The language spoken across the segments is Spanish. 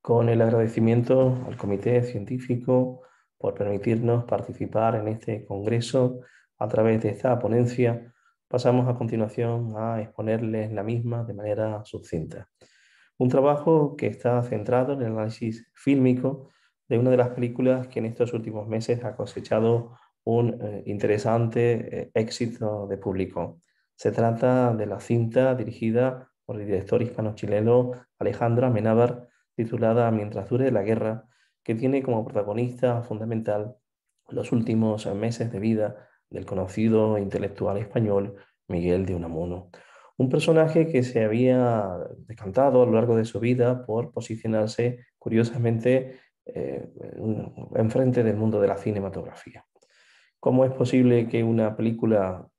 Con el agradecimiento al Comité Científico por permitirnos participar en este congreso a través de esta ponencia, pasamos a continuación a exponerles la misma de manera sucinta. Un trabajo que está centrado en el análisis fílmico de una de las películas que en estos últimos meses ha cosechado un interesante éxito de público. Se trata de la cinta dirigida por el director hispano-chileno Alejandro Amenábar, titulada Mientras dure la guerra, que tiene como protagonista fundamental los últimos meses de vida del conocido intelectual español Miguel de Unamuno. Un personaje que se había decantado a lo largo de su vida por posicionarse curiosamente enfrente del mundo de la cinematografía. ¿Cómo es posible que una película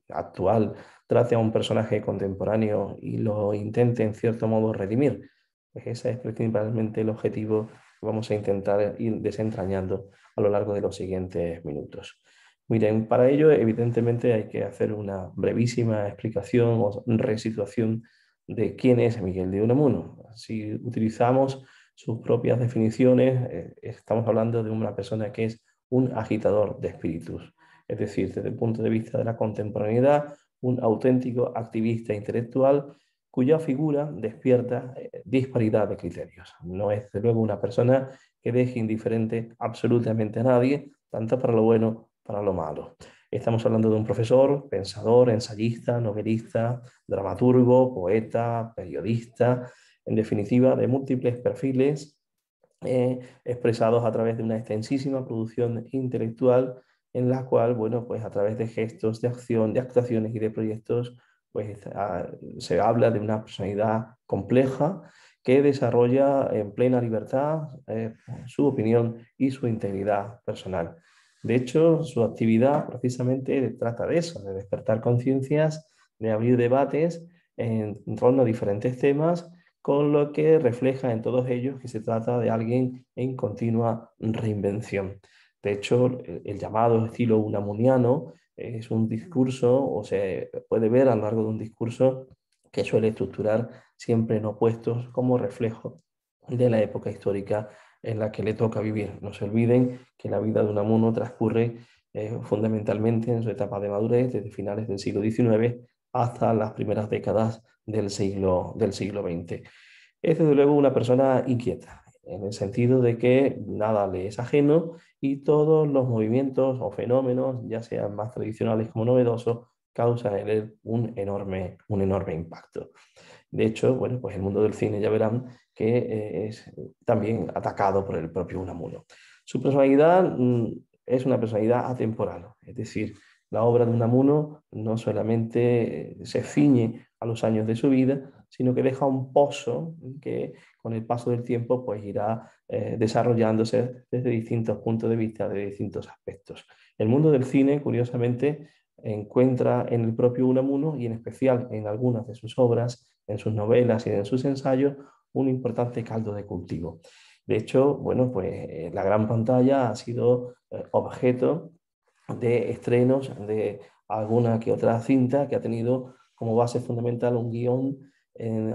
actual trate a un personaje contemporáneo y lo intente en cierto modo redimir? Pues ese es principalmente el objetivo que vamos a intentar ir desentrañando a lo largo de los siguientes minutos. Miren, para ello evidentemente hay que hacer una brevísima explicación o resituación de quién es Miguel de Unamuno. Si utilizamos sus propias definiciones, estamos hablando de una persona que es un agitador de espíritus, es decir, desde el punto de vista de la contemporaneidad, un auténtico activista intelectual cuya figura despierta disparidad de criterios. No es, desde luego, una persona que deje indiferente absolutamente a nadie, tanto para lo bueno para lo malo. Estamos hablando de un profesor, pensador, ensayista, novelista, dramaturgo, poeta, periodista, en definitiva, de múltiples perfiles expresados a través de una extensísima producción intelectual en la cual, bueno, pues a través de gestos, de acción, de actuaciones y de proyectos, pues se habla de una personalidad compleja que desarrolla en plena libertad su opinión y su integridad personal. De hecho, su actividad precisamente trata de eso, de despertar conciencias, de abrir debates en torno a diferentes temas, con lo que refleja en todos ellos que se trata de alguien en continua reinvención. De hecho, el llamado estilo unamuniano es un discurso, o se puede ver a lo largo de un discurso que suele estructurar siempre en opuestos como reflejo de la época histórica en la que le toca vivir. No se olviden que la vida de Unamuno transcurre fundamentalmente en su etapa de madurez, desde finales del siglo XIX hasta las primeras décadas del siglo XX. Es desde luego una persona inquieta, en el sentido de que nada le es ajeno y todos los movimientos o fenómenos, ya sean más tradicionales como novedosos, causan en él un enorme impacto. De hecho, bueno, pues el mundo del cine ya verán que es también atacado por el propio Unamuno. Su personalidad es una personalidad atemporal, es decir, la obra de Unamuno no solamente se ciñe a los años de su vida, sino que deja un pozo que con el paso del tiempo pues irá desarrollándose desde distintos puntos de vista, de distintos aspectos. El mundo del cine, curiosamente, encuentra en el propio Unamuno y en especial en algunas de sus obras, en sus novelas y en sus ensayos, un importante caldo de cultivo. De hecho, bueno, pues la gran pantalla ha sido objeto de estrenos de alguna que otra cinta que ha tenido como base fundamental un guión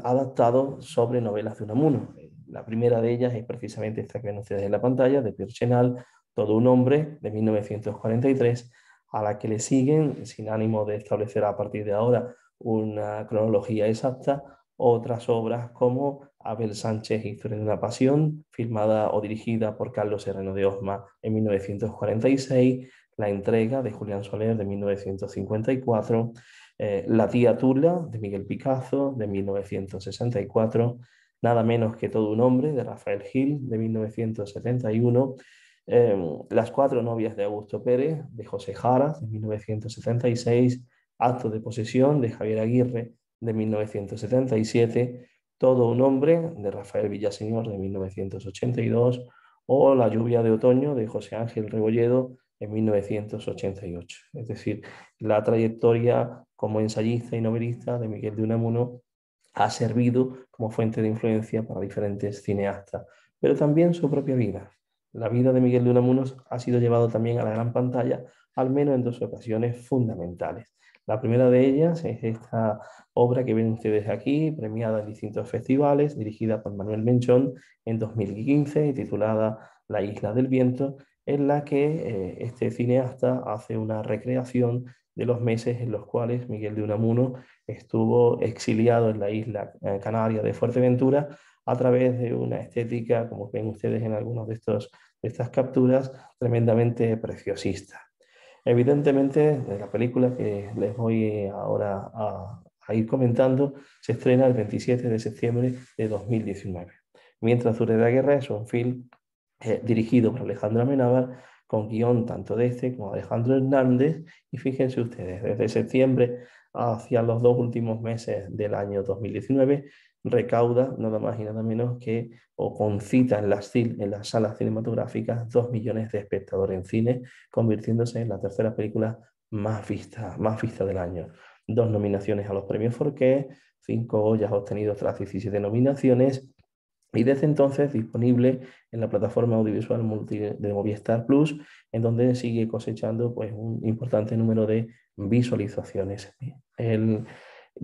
adaptado sobre novelas de Unamuno. La primera de ellas es precisamente esta que ven ustedes en la pantalla, de Pierre Chenal, Todo un hombre, de 1943, a la que le siguen, sin ánimo de establecer a partir de ahora una cronología exacta, otras obras como Abel Sánchez, Historia de una pasión, filmada o dirigida por Carlos Herreno de Osma en 1946, La entrega de Julián Soler de 1954, La tía Tula de Miguel Picazo de 1964, Nada menos que todo un hombre de Rafael Gil de 1971, Las cuatro novias de Augusto Pérez de José Jara de 1976, Acto de posesión de Javier Aguirre de 1977, Todo un hombre de Rafael Villaseñor de 1982 o La lluvia de otoño de José Ángel Rebolledo en 1988. Es decir, la trayectoria como ensayista y novelista de Miguel de Unamuno ha servido como fuente de influencia para diferentes cineastas, pero también su propia vida. La vida de Miguel de Unamuno ha sido llevado también a la gran pantalla, al menos en dos ocasiones fundamentales. La primera de ellas es esta obra que ven ustedes aquí, premiada en distintos festivales, dirigida por Manuel Menchón en 2015 y titulada La Isla del Viento, en la que este cineasta hace una recreación de los meses en los cuales Miguel de Unamuno estuvo exiliado en la isla canaria de Fuerteventura a través de una estética, como ven ustedes en algunos de estas capturas, tremendamente preciosista. Evidentemente, la película que les voy ahora a ir comentando se estrena el 27 de septiembre de 2019. Mientras dure la guerra es un film dirigido por Alejandro Amenábar, con guión tanto de este como de Alejandro Hernández, y fíjense ustedes, desde septiembre hacia los 2 últimos meses del año 2019, recauda nada más y nada menos que, o concita en las salas cinematográficas, 2 millones de espectadores en cine, convirtiéndose en la tercera película más vista del año. 2 nominaciones a los premios Forqué, 5 Goyas obtenidos tras 17 nominaciones, y desde entonces disponible en la plataforma audiovisual multi de Movistar Plus, en donde sigue cosechando pues, un importante número de visualizaciones. El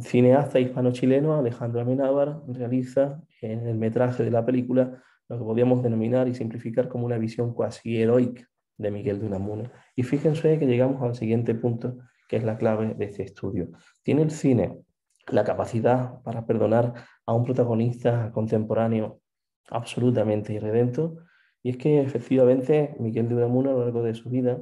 cineasta hispano-chileno Alejandro Amenábar realiza en el metraje de la película lo que podríamos denominar y simplificar como una visión cuasi heroica de Miguel de Unamuno. Y fíjense que llegamos al siguiente punto, que es la clave de este estudio. ¿Tiene el cine la capacidad para perdonar a un protagonista contemporáneo absolutamente irredento? Y es que efectivamente Miguel de Unamuno a lo largo de su vida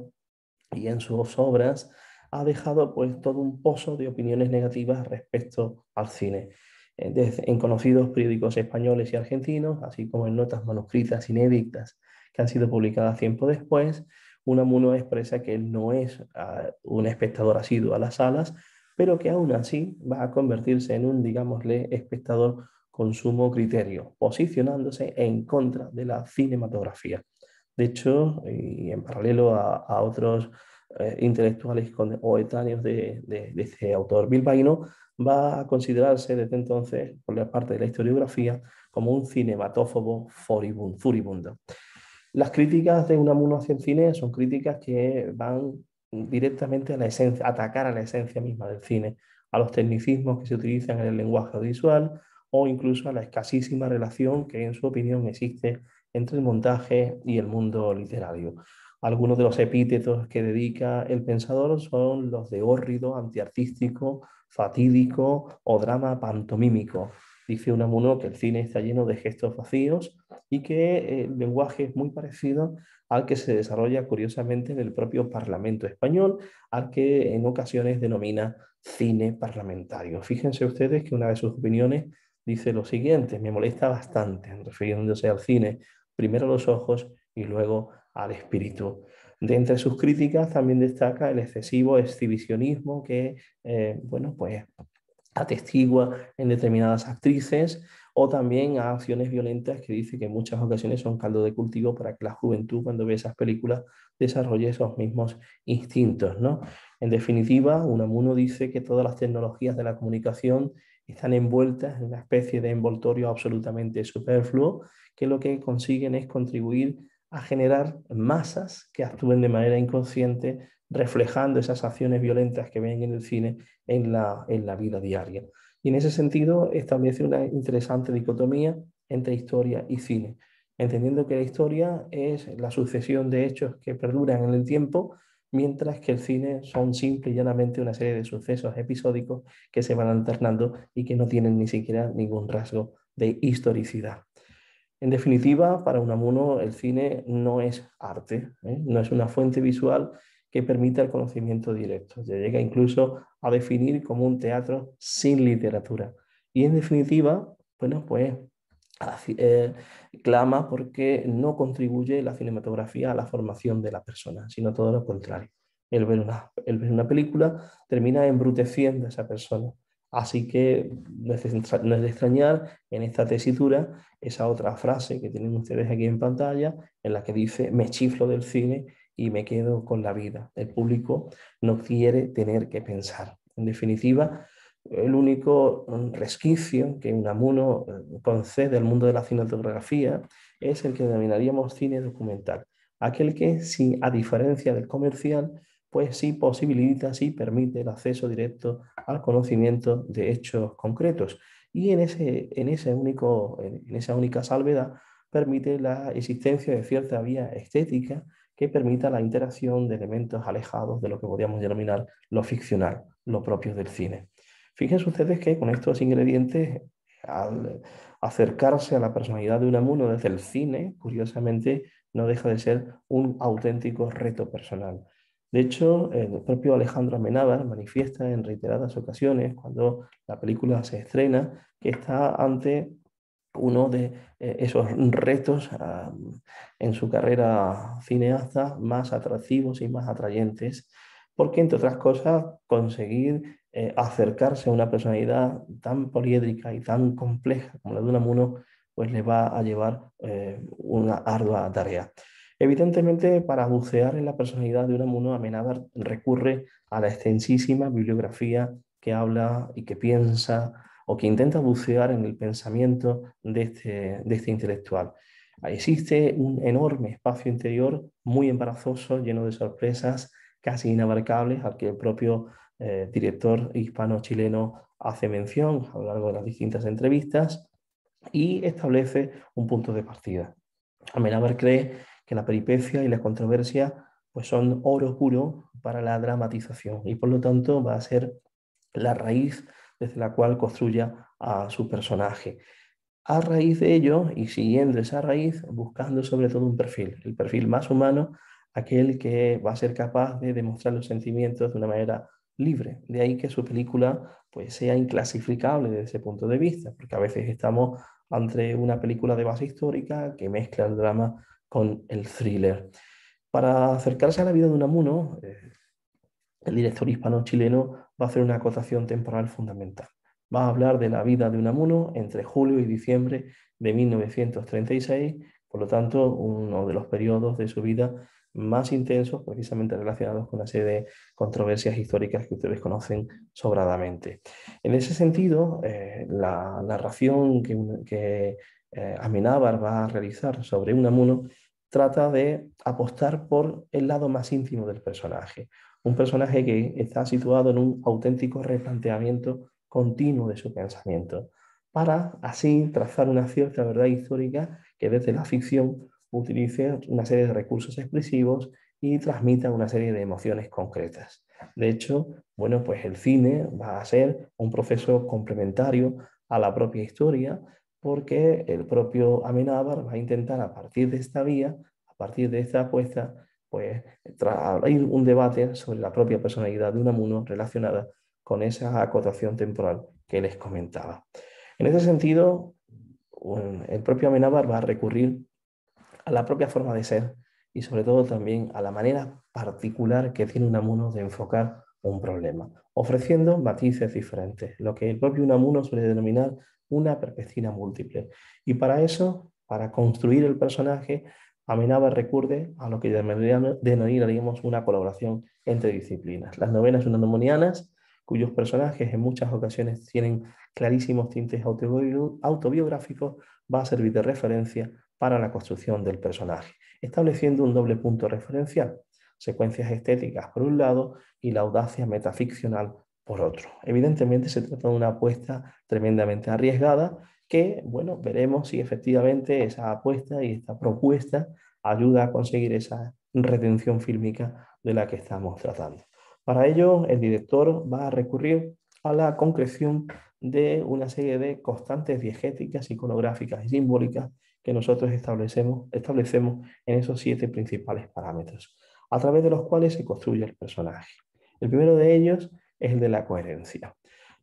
y en sus obras ha dejado pues todo un pozo de opiniones negativas respecto al cine. En conocidos periódicos españoles y argentinos, así como en notas manuscritas inéditas que han sido publicadas tiempo después, Unamuno expresa que él no es un espectador asiduo a las salas, pero que aún así va a convertirse en un, digámosle, espectador con sumo criterio, posicionándose en contra de la cinematografía. De hecho, y en paralelo a otros intelectuales coetáneos de este autor bilbaíno, va a considerarse desde entonces, por la parte de la historiografía, como un cinematófobo furibundo. Las críticas de Unamuno hacia el cine son críticas que van directamente a la esencia, a atacar a la esencia misma del cine, a los tecnicismos que se utilizan en el lenguaje audiovisual o incluso a la escasísima relación que en su opinión existe entre el montaje y el mundo literario. Algunos de los epítetos que dedica el pensador son los de hórrido, antiartístico, fatídico o drama pantomímico. Dice Unamuno que el cine está lleno de gestos vacíos y que el lenguaje es muy parecido al que se desarrolla curiosamente en el propio Parlamento español, al que en ocasiones denomina cine parlamentario. Fíjense ustedes que una de sus opiniones dice lo siguiente: me molesta bastante, refiriéndose al cine, primero los ojos y luego al espíritu. De entre sus críticas también destaca el excesivo exhibicionismo que, bueno, pues atestigua en determinadas actrices, o también a acciones violentas que dice que en muchas ocasiones son caldo de cultivo para que la juventud, cuando ve esas películas, desarrolle esos mismos instintos, ¿no? En definitiva, Unamuno dice que todas las tecnologías de la comunicación están envueltas en una especie de envoltorio absolutamente superfluo, que lo que consiguen es contribuir a generar masas que actúen de manera inconsciente, reflejando esas acciones violentas que ven en el cine en la vida diaria. Y en ese sentido establece una interesante dicotomía entre historia y cine, entendiendo que la historia es la sucesión de hechos que perduran en el tiempo, mientras que el cine son simple y llanamente una serie de sucesos episódicos que se van alternando y que no tienen ni siquiera ningún rasgo de historicidad. En definitiva, para Unamuno el cine no es arte, no es una fuente visual que permita el conocimiento directo. Se llega incluso a definir como un teatro sin literatura. Y en definitiva, bueno, pues eh, clama porque no contribuye la cinematografía a la formación de la persona, sino todo lo contrario. El ver una película termina embruteciendo a esa persona. Así que no es de extrañar en esta tesitura esa otra frase que tienen ustedes aquí en pantalla, en la que dice: me chiflo del cine y me quedo con la vida. El público no quiere tener que pensar. En definitiva, el único resquicio que Unamuno concede al mundo de la cinematografía es el que denominaríamos cine documental. Aquel que, a diferencia del comercial, pues sí posibilita, sí permite el acceso directo al conocimiento de hechos concretos. Y en esa única salvedad permite la existencia de cierta vía estética que permita la interacción de elementos alejados de lo que podríamos denominar lo ficcional, lo propio del cine. Fíjense ustedes que con estos ingredientes, al acercarse a la personalidad de Unamuno desde el cine, curiosamente, no deja de ser un auténtico reto personal. De hecho, el propio Alejandro Amenábar manifiesta en reiteradas ocasiones, cuando la película se estrena, que está ante uno de esos retos en su carrera cineasta más atractivos y más atrayentes, porque entre otras cosas conseguir acercarse a una personalidad tan poliédrica y tan compleja como la de Unamuno, pues le va a llevar una ardua tarea. Evidentemente, para bucear en la personalidad de Unamuno, Amenábar recurre a la extensísima bibliografía que habla y que piensa o que intenta bucear en el pensamiento de este intelectual. Existe un enorme espacio interior muy embarazoso, lleno de sorpresas casi inabarcables, al que el propio director hispano-chileno hace mención a lo largo de las distintas entrevistas y establece un punto de partida. Amenábar cree que la peripecia y la controversia pues son oro puro para la dramatización y por lo tanto va a ser la raíz desde la cual construya a su personaje. A raíz de ello, y siguiendo esa raíz, buscando sobre todo un perfil, el perfil más humano, aquel que va a ser capaz de demostrar los sentimientos de una manera libre. De ahí que su película pues, sea inclasificable desde ese punto de vista, porque a veces estamos ante una película de base histórica que mezcla el drama con el thriller. Para acercarse a la vida de Unamuno, el director hispano-chileno va a hacer una acotación temporal fundamental. Va a hablar de la vida de Unamuno entre julio y diciembre de 1936, por lo tanto, uno de los periodos de su vida más intensos, precisamente relacionados con una serie de controversias históricas que ustedes conocen sobradamente. En ese sentido, la narración que Amenábar va a realizar sobre Unamuno trata de apostar por el lado más íntimo del personaje, un personaje que está situado en un auténtico replanteamiento continuo de su pensamiento, para así trazar una cierta verdad histórica que desde la ficción utilice una serie de recursos expresivos y transmita una serie de emociones concretas. De hecho, bueno, pues el cine va a ser un proceso complementario a la propia historia, porque el propio Amenábar va a intentar a partir de esta vía, a partir de esta apuesta, pues abrir un debate sobre la propia personalidad de Unamuno relacionada con esa acotación temporal que les comentaba. En ese sentido, el propio Amenábar va a recurrir a la propia forma de ser y sobre todo también a la manera particular que tiene Unamuno de enfocar un problema, ofreciendo matices diferentes, lo que el propio Unamuno suele denominar una perspectiva múltiple. Y para eso, para construir el personaje, Amenábar recurre a lo que denominaríamos una colaboración entre disciplinas. Las novelas unamunianas, cuyos personajes en muchas ocasiones tienen clarísimos tintes autobiográficos, va a servir de referencia para la construcción del personaje, estableciendo un doble punto referencial, secuencias estéticas por un lado y la audacia metaficcional por otro. Evidentemente se trata de una apuesta tremendamente arriesgada que, bueno, veremos si efectivamente esa apuesta y esta propuesta ayuda a conseguir esa redención fílmica de la que estamos tratando. Para ello, el director va a recurrir a la concreción de una serie de constantes diegéticas, iconográficas y simbólicas que nosotros establecemos en esos 7 principales parámetros, a través de los cuales se construye el personaje. El primero de ellos es el de la coherencia.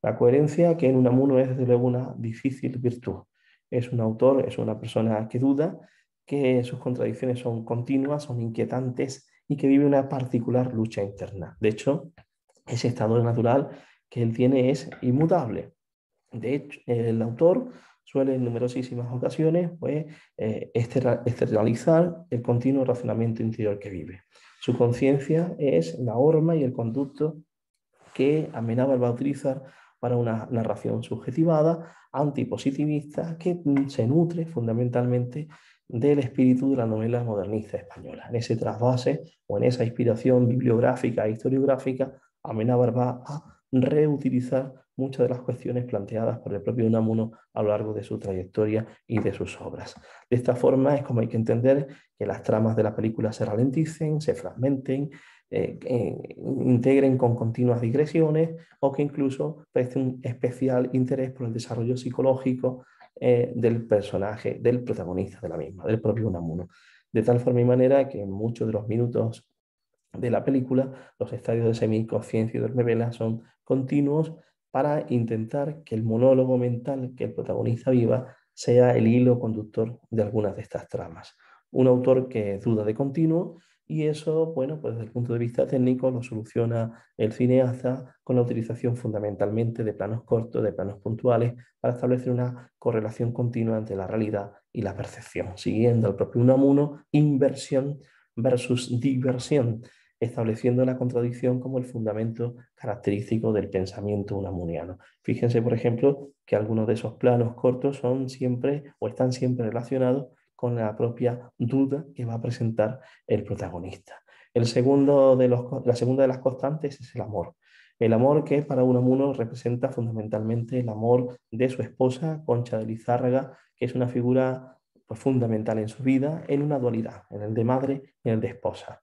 La coherencia que en Unamuno es desde luego una difícil virtud. Es un autor, es una persona que duda, que sus contradicciones son continuas, son inquietantes y que vive una particular lucha interna. De hecho, ese estado natural que él tiene es inmutable. De hecho, el autor suele en numerosísimas ocasiones pues, externalizar el continuo razonamiento interior que vive. Su conciencia es la horma y el conducto que Amenábar va a utilizar para una narración subjetivada, antipositivista, que se nutre fundamentalmente del espíritu de la novela modernista española. En ese trasvase o en esa inspiración bibliográfica e historiográfica, Amenábar va a reutilizar muchas de las cuestiones planteadas por el propio Unamuno a lo largo de su trayectoria y de sus obras. De esta forma es como hay que entender que las tramas de la película se ralenticen, se fragmenten, integren con continuas digresiones o que incluso preste un especial interés por el desarrollo psicológico del personaje, del protagonista de la misma, del propio Unamuno. De tal forma y manera que en muchos de los minutos de la película, los estadios de semiconsciencia y de revela son continuos para intentar que el monólogo mental que el protagonista viva sea el hilo conductor de algunas de estas tramas. Un autor que duda de continuo y eso, bueno, pues desde el punto de vista técnico lo soluciona el cineasta con la utilización fundamentalmente de planos cortos, de planos puntuales, para establecer una correlación continua entre la realidad y la percepción, siguiendo al propio Unamuno, inversión versus diversión, estableciendo la contradicción como el fundamento característico del pensamiento unamuniano. Fíjense, por ejemplo, que algunos de esos planos cortos son siempre o están siempre relacionados con la propia duda que va a presentar el protagonista. La segunda de las constantes es el amor. El amor que para Unamuno representa fundamentalmente el amor de su esposa, Concha de Lizárraga, que es una figura pues, fundamental en su vida, en una dualidad, en el de madre y en el de esposa.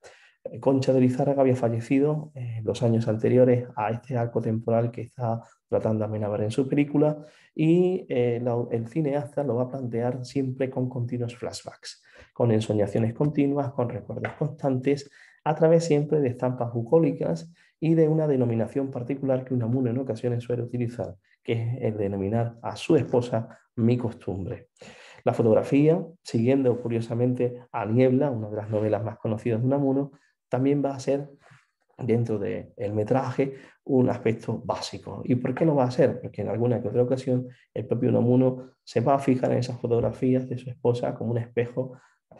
Concha de Lizárraga había fallecido en los años anteriores a este arco temporal que está tratando Amenábar en su película y el cineasta lo va a plantear siempre con continuos flashbacks, con ensoñaciones continuas, con recuerdos constantes, a través siempre de estampas bucólicas y de una denominación particular que Unamuno en ocasiones suele utilizar, que es el denominar a su esposa mi costumbre. La fotografía, siguiendo curiosamente a Niebla, una de las novelas más conocidas de Unamuno, también va a ser dentro del metraje un aspecto básico. ¿Y por qué lo va a hacer? Porque en alguna que otra ocasión el propio Unamuno se va a fijar en esas fotografías de su esposa como un espejo,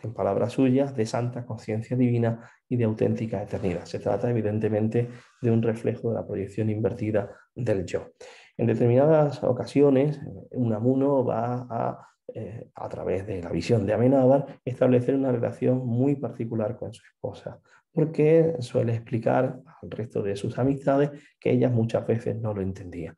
en palabras suyas, de santa conciencia divina y de auténtica eternidad. Se trata evidentemente de un reflejo de la proyección invertida del yo. En determinadas ocasiones, Unamuno va a través de la visión de Amenábar, establecer una relación muy particular con su esposa, porque suele explicar al resto de sus amistades que ellas muchas veces no lo entendían.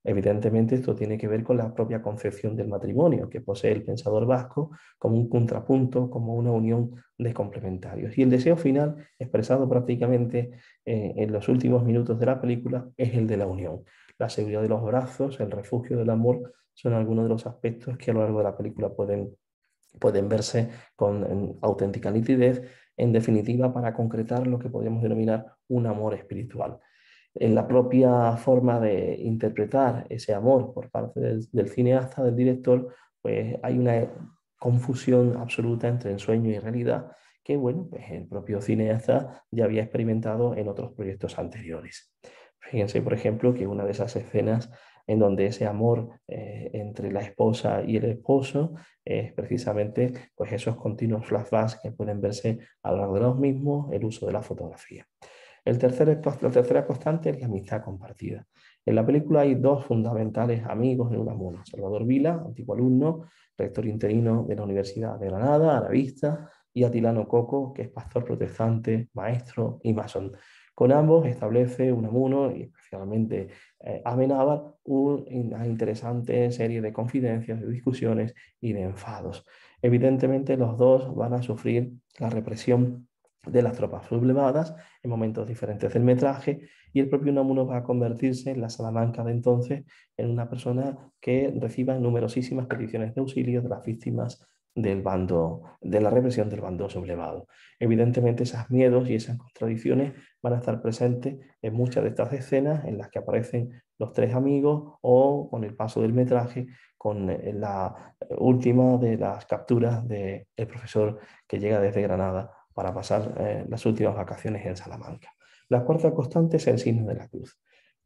Evidentemente esto tiene que ver con la propia concepción del matrimonio que posee el pensador vasco como un contrapunto, como una unión de complementarios. Y el deseo final, expresado prácticamente en los últimos minutos de la película, es el de la unión. La seguridad de los brazos, el refugio del amor, son algunos de los aspectos que a lo largo de la película pueden verse con auténtica nitidez, en definitiva, para concretar lo que podríamos denominar un amor espiritual. En la propia forma de interpretar ese amor por parte del cineasta, del director, pues hay una confusión absoluta entre ensueño y realidad que, bueno, pues el propio cineasta ya había experimentado en otros proyectos anteriores. Fíjense, por ejemplo, que una de esas escenas en donde ese amor entre la esposa y el esposo es precisamente pues, esos continuos flashbacks que pueden verse a lo largo de los mismos, el uso de la fotografía. La tercera constante es la amistad compartida. En la película hay dos fundamentales amigos en Unamuno: Salvador Vila, antiguo alumno, rector interino de la Universidad de Granada, arabista, y Atilano Coco, que es pastor protestante, maestro y masón. Con ambos establece Unamuno, y especialmente Amenábar, una interesante serie de confidencias, de discusiones y de enfados. Evidentemente los dos van a sufrir la represión de las tropas sublevadas en momentos diferentes del metraje y el propio Unamuno va a convertirse en la Salamanca de entonces en una persona que reciba numerosísimas peticiones de auxilio de las víctimas del bando, de la represión del bando sublevado. Evidentemente esos miedos y esas contradicciones van a estar presentes en muchas de estas escenas en las que aparecen los tres amigos o con el paso del metraje con la última de las capturas del profesor que llega desde Granada para pasar las últimas vacaciones en Salamanca. La cuarta constante es el signo de la cruz.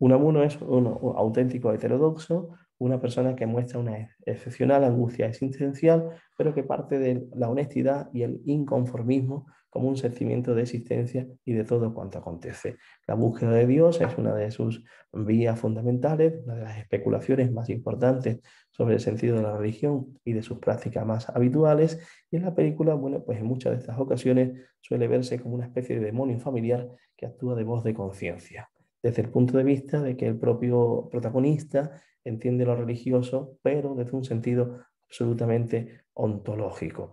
Unamuno es un auténtico heterodoxo, una persona que muestra una excepcional angustia existencial, pero que parte de la honestidad y el inconformismo como un sentimiento de existencia y de todo cuanto acontece. La búsqueda de Dios es una de sus vías fundamentales, una de las especulaciones más importantes sobre el sentido de la religión y de sus prácticas más habituales. Y en la película, bueno, pues en muchas de estas ocasiones suele verse como una especie de demonio familiar que actúa de voz de conciencia, desde el punto de vista de que el propio protagonista entiende lo religioso, pero desde un sentido absolutamente ontológico.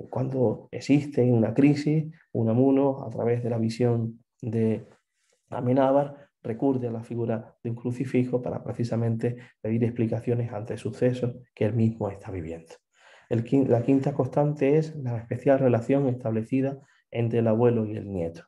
Cuando existe una crisis, Unamuno, a través de la visión de Amenábar, recurre a la figura de un crucifijo para precisamente pedir explicaciones ante sucesos que él mismo está viviendo. La quinta constante es la especial relación establecida entre el abuelo y el nieto,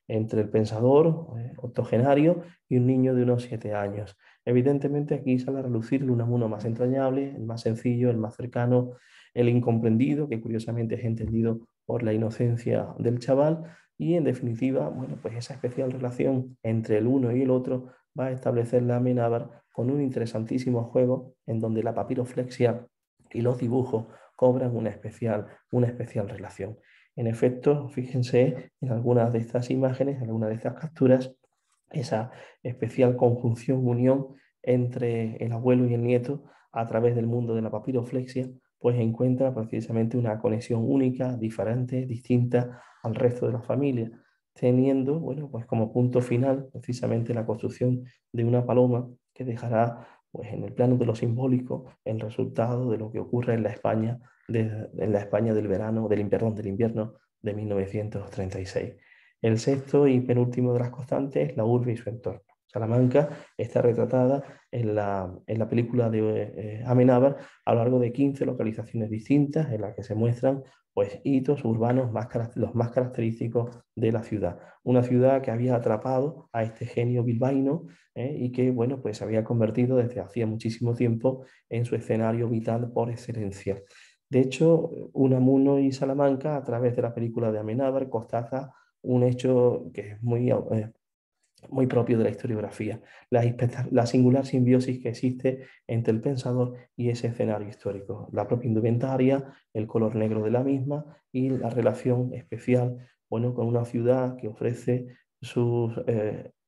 entre el pensador octogenario y un niño de unos 7 años. Evidentemente aquí sale a relucir el Unamuno más entrañable, el más sencillo, el más cercano, el incomprendido, que curiosamente es entendido por la inocencia del chaval, y en definitiva, bueno, pues esa especial relación entre el uno y el otro va a establecer la Amenábar con un interesantísimo juego en donde la papiroflexia y los dibujos cobran una especial relación. En efecto, fíjense en algunas de estas imágenes, en algunas de estas capturas, esa especial conjunción, unión entre el abuelo y el nieto a través del mundo de la papiroflexia, pues encuentra precisamente una conexión única, diferente, distinta al resto de la familia, teniendo, bueno, pues como punto final precisamente la construcción de una paloma que dejará, pues en el plano de lo simbólico, el resultado de lo que ocurre en la España, en la España del verano, perdón, del invierno de 1936. El sexto y penúltimo de las constantes es la urbe y su entorno. Salamanca está retratada en la película de Amenábar a lo largo de 15 localizaciones distintas en las que se muestran pues, hitos urbanos los más característicos de la ciudad. Una ciudad que había atrapado a este genio bilbaíno y que bueno, pues, se había convertido desde hacía muchísimo tiempo en su escenario vital por excelencia. De hecho, Unamuno y Salamanca, a través de la película de Amenábar, constata un hecho que es muy propio de la historiografía, la singular simbiosis que existe entre el pensador y ese escenario histórico, la propia indumentaria, el color negro de la misma y la relación especial, bueno, con una ciudad que ofrece sus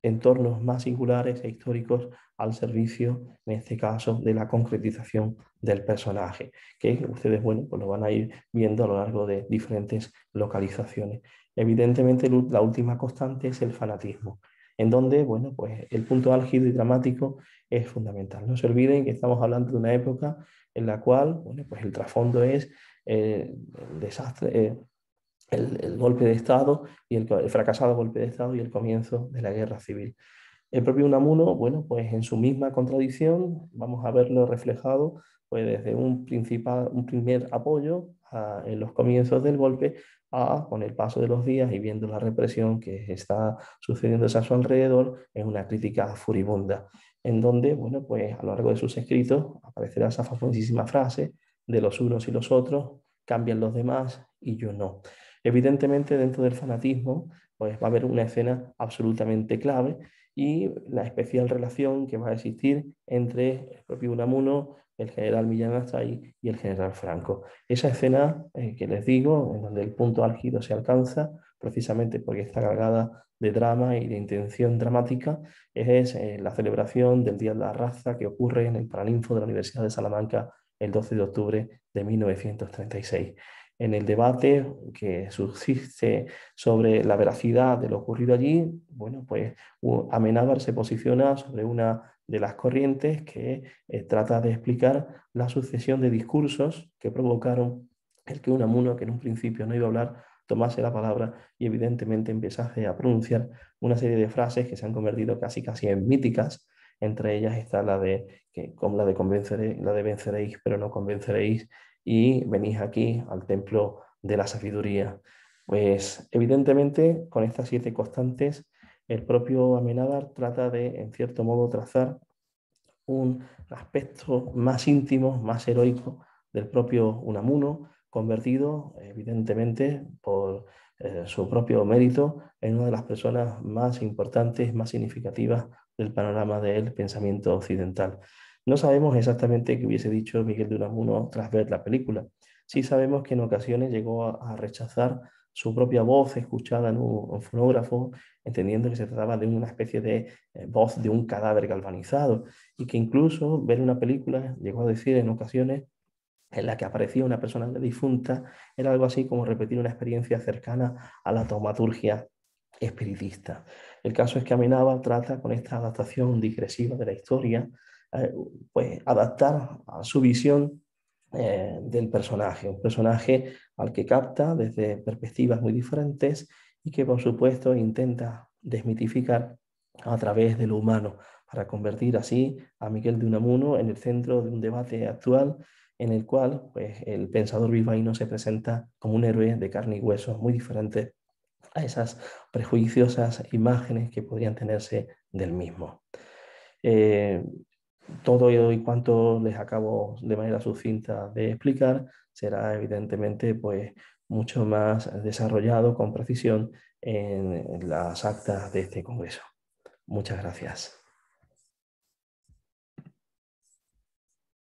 entornos más singulares e históricos al servicio, en este caso, de la concretización del personaje, que ustedes, bueno, pues lo van a ir viendo a lo largo de diferentes localizaciones. Evidentemente, la última constante es el fanatismo, en donde, bueno, pues el punto álgido y dramático es fundamental. No se olviden que estamos hablando de una época en la cual, bueno, pues el trasfondo es el desastre, el golpe de Estado y el fracasado golpe de Estado y el comienzo de la guerra civil. El propio Unamuno, bueno, pues en su misma contradicción vamos a verlo reflejado pues desde un primer apoyo en los comienzos del golpe con el paso de los días y viendo la represión que está sucediendo a su alrededor, es una crítica furibunda, en donde, bueno, pues a lo largo de sus escritos aparecerá esa famosísima frase de los unos y los otros, cambian los demás y yo no. Evidentemente, dentro del fanatismo, pues va a haber una escena absolutamente clave y la especial relación que va a existir entre el propio Unamuno, el general Millán Astray y el general Franco. Esa escena que les digo, en donde el punto álgido se alcanza, precisamente porque está cargada de drama y de intención dramática, es la celebración del Día de la Raza que ocurre en el Paraninfo de la Universidad de Salamanca el 12 de octubre de 1936. En el debate que subsiste sobre la veracidad de lo ocurrido allí, bueno, pues Amenábar se posiciona sobre una de las corrientes que trata de explicar la sucesión de discursos que provocaron el que Unamuno, que en un principio no iba a hablar, tomase la palabra y evidentemente empezase a pronunciar una serie de frases que se han convertido casi en míticas. Entre ellas está como la de venceréis, pero no convenceréis, y venís aquí al templo de la sabiduría. Pues evidentemente con estas 7 constantes el propio Amenábar trata de, en cierto modo, trazar un aspecto más íntimo, más heroico del propio Unamuno, convertido evidentemente por su propio mérito en una de las personas más importantes, más significativas del panorama del pensamiento occidental. No sabemos exactamente qué hubiese dicho Miguel de Unamuno tras ver la película. Sí sabemos que en ocasiones llegó a rechazar su propia voz escuchada en un fonógrafo, entendiendo que se trataba de una especie de voz de un cadáver galvanizado, y que incluso ver una película, llegó a decir en ocasiones, en la que aparecía una persona difunta, era algo así como repetir una experiencia cercana a la taumaturgia espiritista. El caso es que Amenábar trata con esta adaptación digresiva de la historia, pues adaptar a su visión del personaje, un personaje al que capta desde perspectivas muy diferentes y que por supuesto intenta desmitificar a través de lo humano, para convertir así a Miguel de Unamuno en el centro de un debate actual en el cual pues, el pensador bilbaíno se presenta como un héroe de carne y hueso, muy diferente a esas prejuiciosas imágenes que podrían tenerse del mismo. Eh, Todo y cuanto les acabo de manera sucinta de explicar será evidentemente pues, mucho más desarrollado con precisión en las actas de este congreso. Muchas gracias.